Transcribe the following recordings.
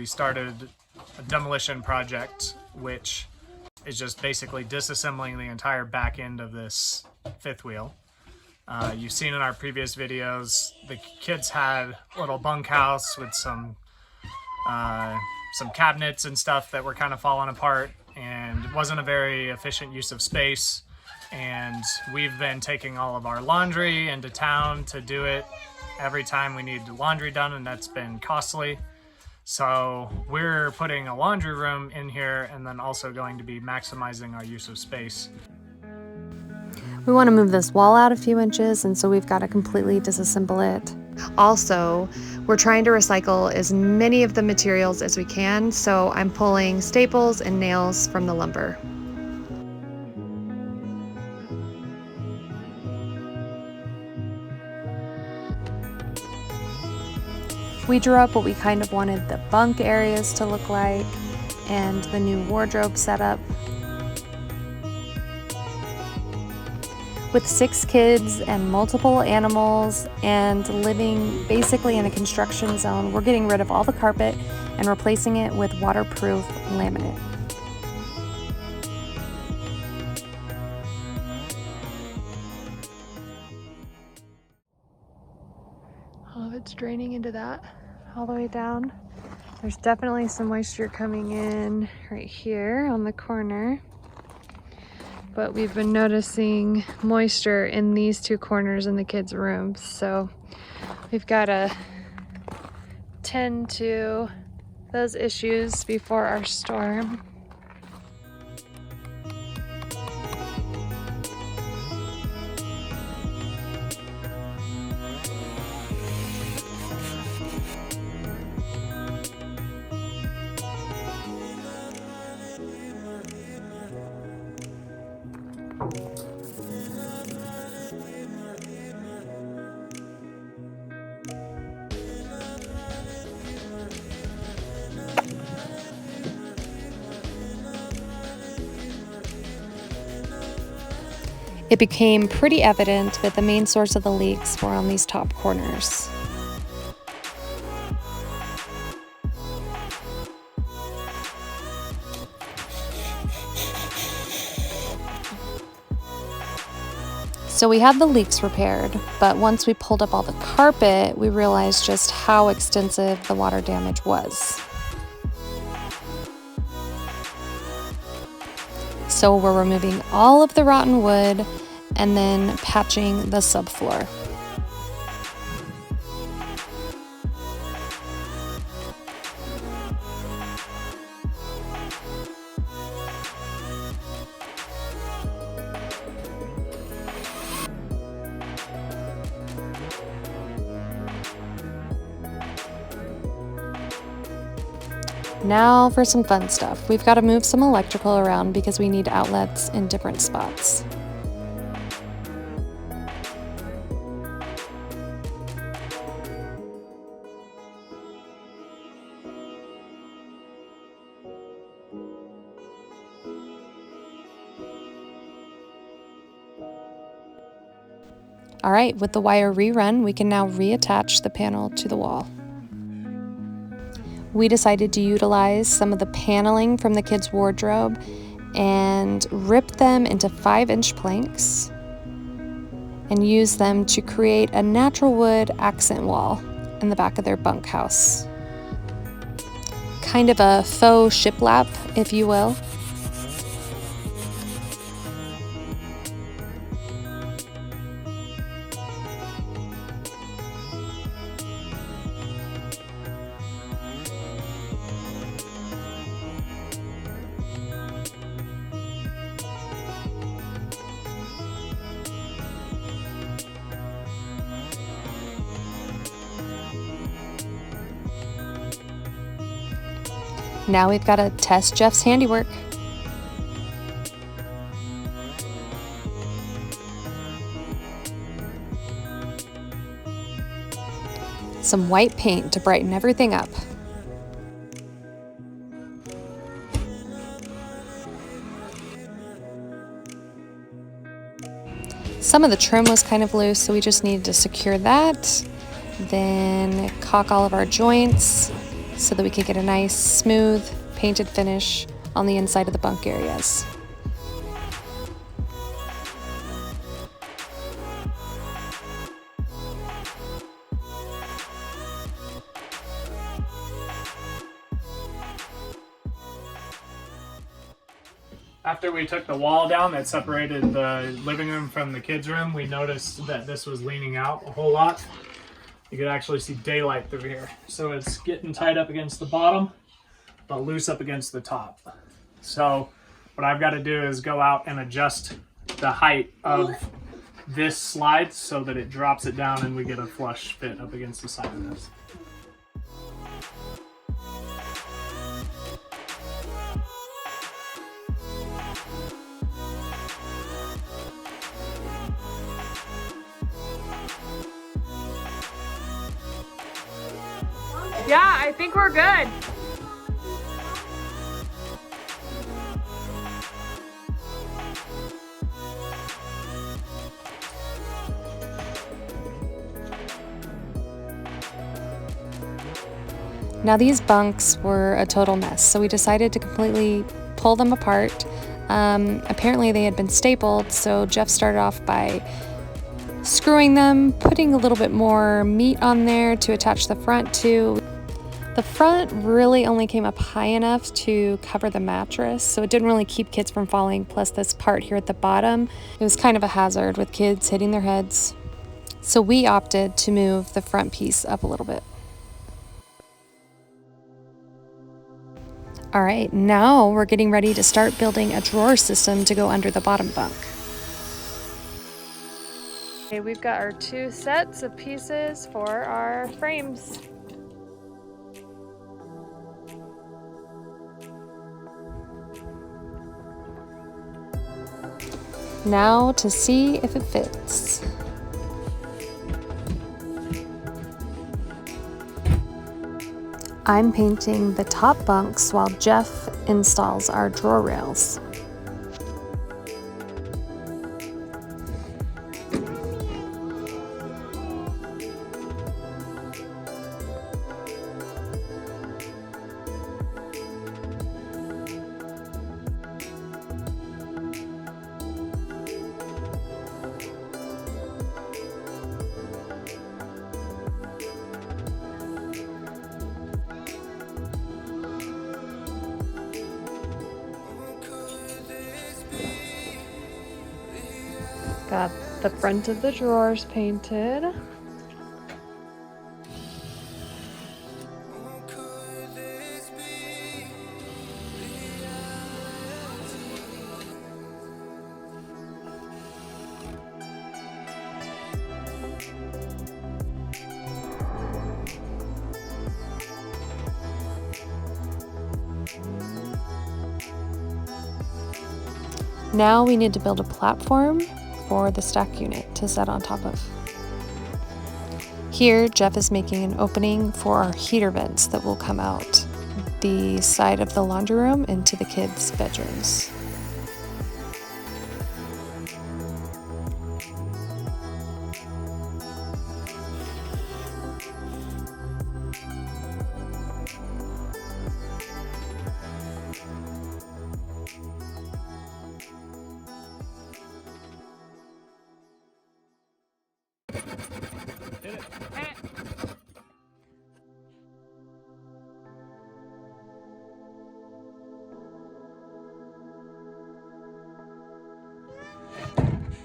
we started a demolition project, which is just basically disassembling the entire back end of this fifth wheel. You've seen in our previous videos, the kids had a little bunkhouse with some cabinets and stuff that were kind of falling apart, and it wasn't a very efficient use of space. And we've been taking all of our laundry into town to do it every time we need laundry done, and that's been costly. So we're putting a laundry room in here and then also going to be maximizing our use of space. We want to move this wall out a few inches, and so we've got to completely disassemble it. Also, we're trying to recycle as many of the materials as we can, so I'm pulling staples and nails from the lumber. We drew up what we kind of wanted the bunk areas to look like and the new wardrobe setup. With 6 kids and multiple animals and living basically in a construction zone, we're getting rid of all the carpet and replacing it with waterproof laminate. All of it's draining into that all the way down. There's definitely some moisture coming in right here on the corner. But we've been noticing moisture in these 2 corners in the kids' rooms, so we've got to tend to those issues before our storm. It became pretty evident that the main source of the leaks were on these top corners. So we had the leaks repaired, but once we pulled up all the carpet, we realized just how extensive the water damage was. So we're removing all of the rotten wood and then patching the subfloor. Now for some fun stuff. We've got to move some electrical around because we need outlets in different spots. All right, with the wire rerun, we can now reattach the panel to the wall. We decided to utilize some of the paneling from the kids' wardrobe and rip them into 5-inch planks and use them to create a natural wood accent wall in the back of their bunkhouse. Kind of a faux shiplap, if you will. Now we've got to test Jeff's handiwork. Some white paint to brighten everything up. Some of the trim was kind of loose, so we just needed to secure that. Then caulk all of our joints. so that we could get a nice, smooth, painted finish on the inside of the bunk areas. After we took the wall down that separated the living room from the kids' room, we noticed that this was leaning out a whole lot. You could actually see daylight through here. So it's getting tight up against the bottom, but loose up against the top. So what I've got to do is go out and adjust the height of this slide so that it drops it down and we get a flush fit up against the side of this. Yeah, I think we're good. Now these bunks were a total mess, so we decided to completely pull them apart. Apparently they had been stapled, so Jeff started off by screwing them, putting a little bit more meat on there to attach the front to. The front really only came up high enough to cover the mattress, so it didn't really keep kids from falling, plus this part here at the bottom, it was kind of a hazard with kids hitting their heads. So we opted to move the front piece up a little bit. All right, now we're getting ready to start building a drawer system to go under the bottom bunk. Okay, we've got our 2 sets of pieces for our frames. Now to see if it fits. I'm painting the top bunks while Jeff installs our drawer rails. Got the front of the drawers painted. Now we need to build a platform for the stack unit to set on top of. Here, Jeff is making an opening for our heater vents that will come out the side of the laundry room into the kids' bedrooms.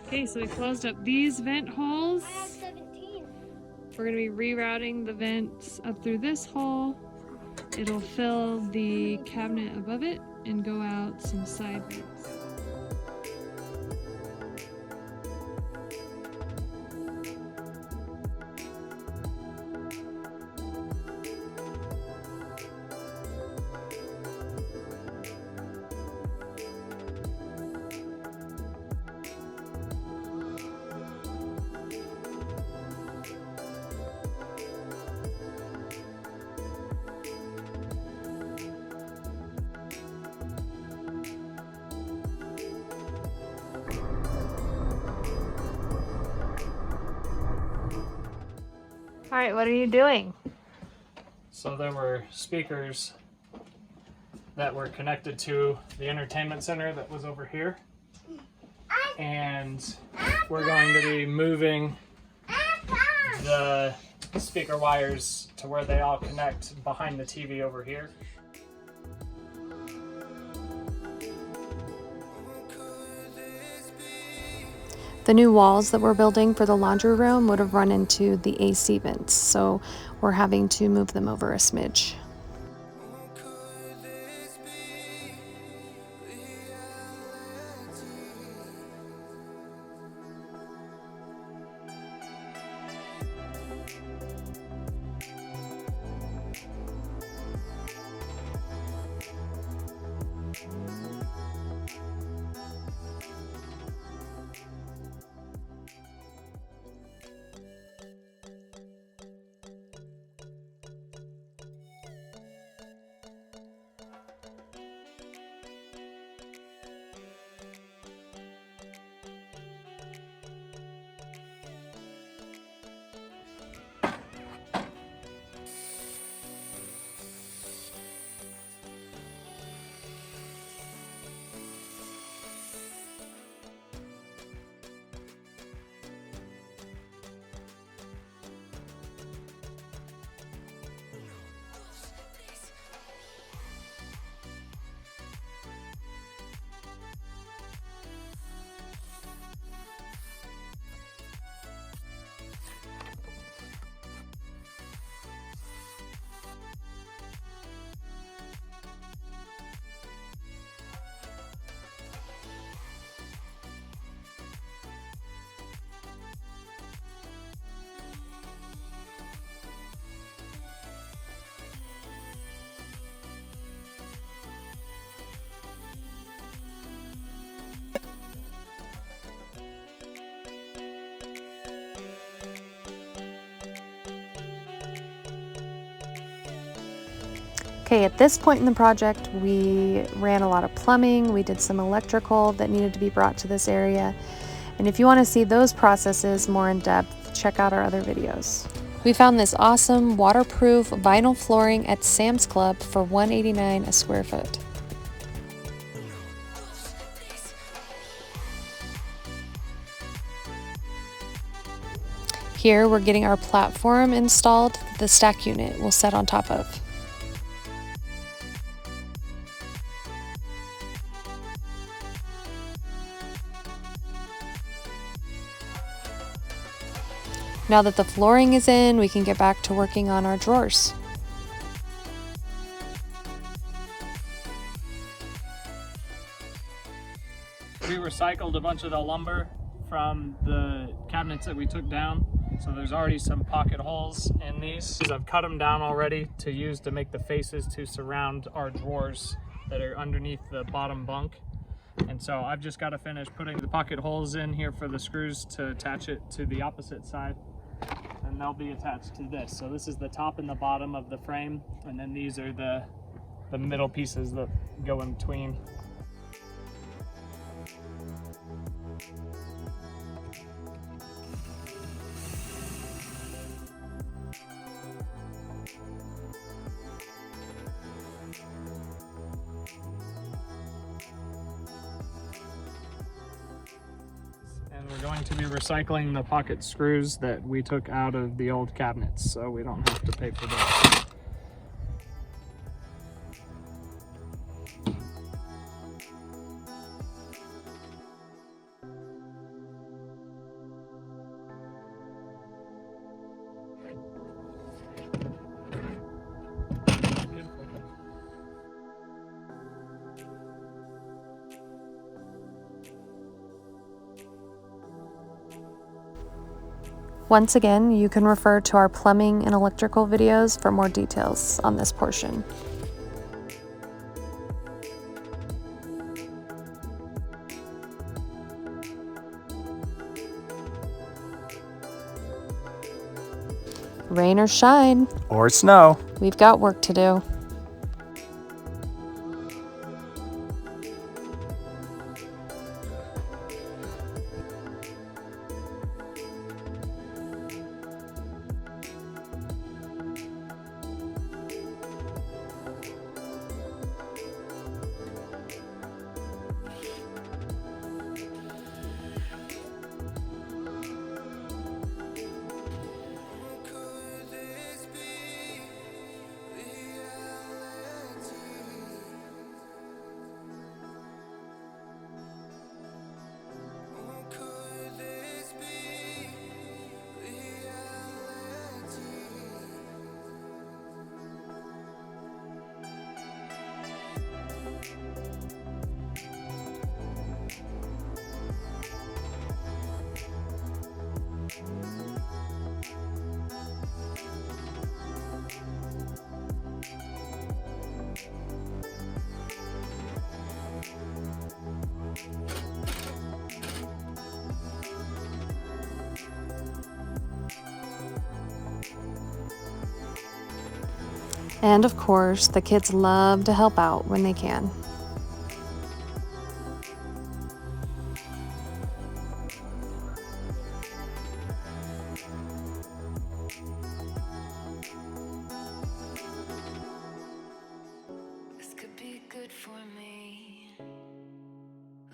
Okay, so we closed up these vent holes. I have 17. We're going to be rerouting the vents up through this hole. It'll fill the cabinet above it and go out some side vents. All right, what are you doing? So there were speakers that were connected to the entertainment center that was over here. And we're going to be moving the speaker wires to where they all connect behind the TV over here. The new walls that we're building for the laundry room would have run into the AC vents, so we're having to move them over a smidge. Okay, at this point in the project, we ran a lot of plumbing, we did some electrical that needed to be brought to this area. And if you want to see those processes more in depth, check out our other videos. We found this awesome waterproof vinyl flooring at Sam's Club for $189 a square foot. Here we're getting our platform installed that the stack unit will set on top of. Now that the flooring is in, we can get back to working on our drawers. We recycled a bunch of the lumber from the cabinets that we took down. So there's already some pocket holes in these. I've cut them down already to use to make the faces to surround our drawers that are underneath the bottom bunk. And so I've just got to finish putting the pocket holes in here for the screws to attach it to the opposite side. And they'll be attached to this. So this is the top and the bottom of the frame, and then these are the middle pieces that go in between. We're going to be recycling the pocket screws that we took out of the old cabinets, so we don't have to pay for those. Once again, you can refer to our plumbing and electrical videos for more details on this portion. Rain or shine, Or snow. we've got work to do. And of course, the kids love to help out when they can. This could be good for me.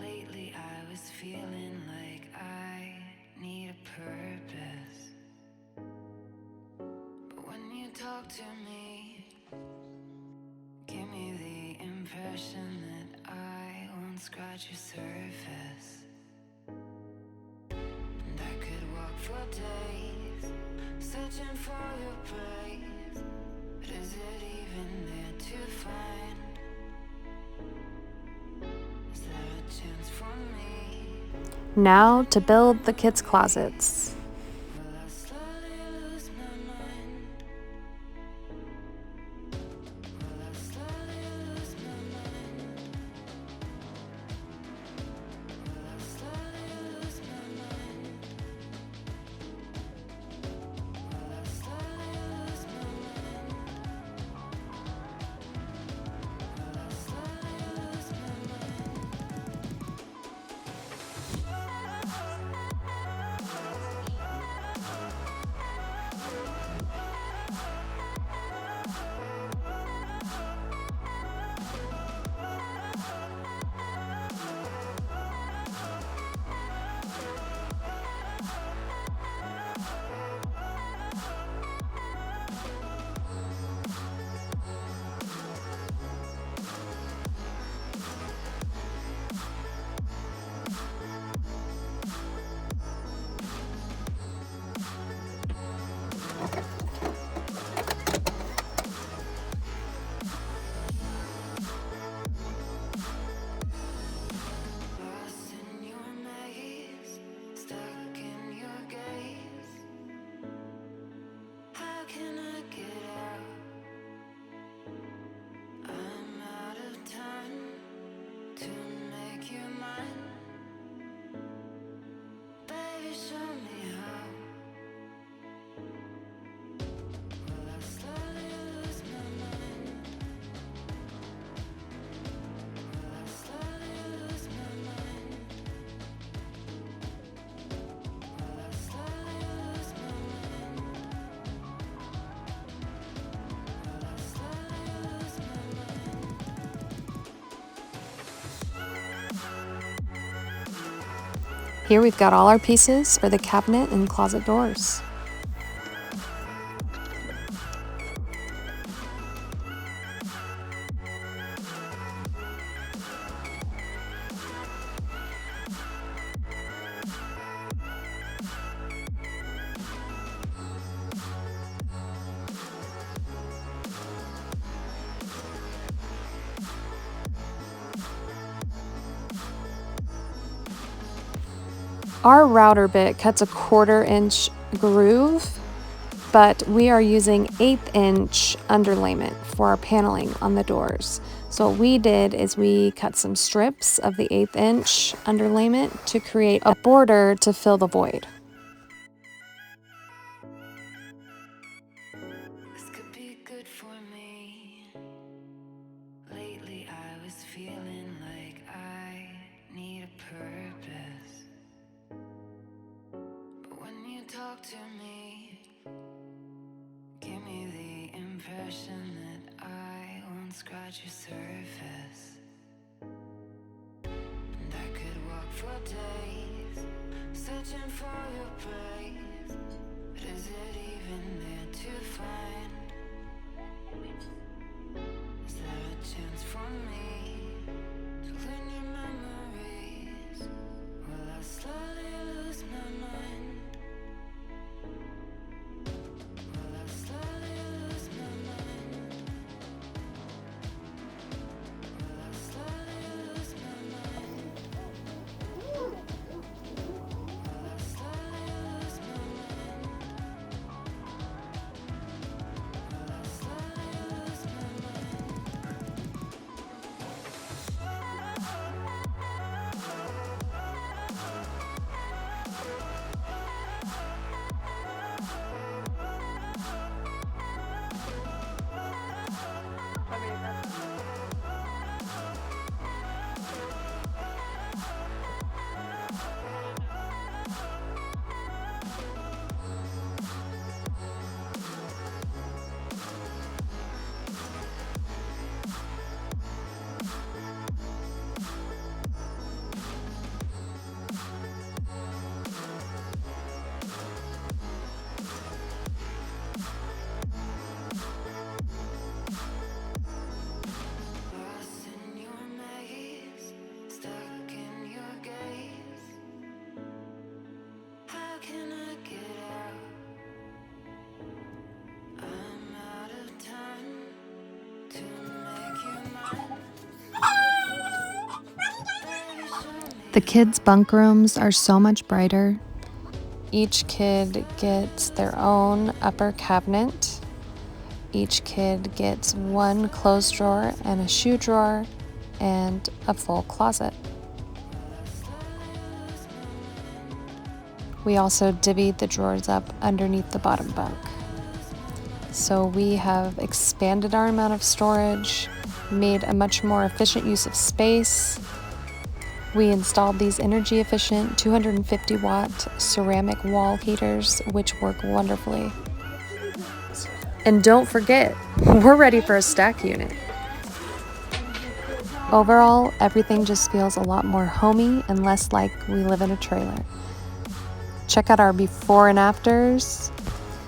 Lately I was feeling like I need a purpose. But when you talk to me, give me the impression that I won't scratch your surface. And I could walk for days, searching for your praise. But is it even there to find? Is there a chance for me? Now to build the kids' closets. Will I slowly lose my mind? Will I slowly lose my mind? Will I slowly lose my mind? Will I slowly lose my mind? Will I slowly lose my mind? Lost in your maze, stuck in your gaze. How can I get out? I'm out of time to make you mine. Baby, show me how. Will I slowly lose my mind? Will I slowly lose my mind? Will I slowly lose my mind? Will I slowly lose my mind? Here we've got all our pieces for the cabinet and closet doors. Our router bit cuts a 1/4 inch groove, but we are using 1/8 inch underlayment for our paneling on the doors. So what we did is we cut some strips of the 1/8 inch underlayment to create a border to fill the void. This could be good for me. Lately I was feeling like I need a purpose. But when you talk to me, give me the impression that I won't scratch your surface. And I could walk for days, searching for your praise. But is it even there to find? Is there a chance for me to clean your memories? Will I slowly lose my mind? Will I slowly lose my mind? Will I slowly The kids' bunk rooms are so much brighter. Each kid gets their own upper cabinet. Each kid gets one clothes drawer and a shoe drawer and a full closet. We also divvied the drawers up underneath the bottom bunk. So we have expanded our amount of storage, made a much more efficient use of space. We installed these energy efficient 250 watt ceramic wall heaters, which work wonderfully. And don't forget, we're ready for a stack unit. Overall, everything just feels a lot more homey and less like we live in a trailer. Check out our before and afters,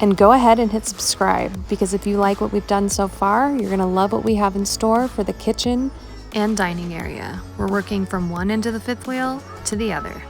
and go ahead and hit subscribe, because if you like what we've done so far, you're gonna love what we have in store for the kitchen and dining area. We're working from one end of the fifth wheel to the other.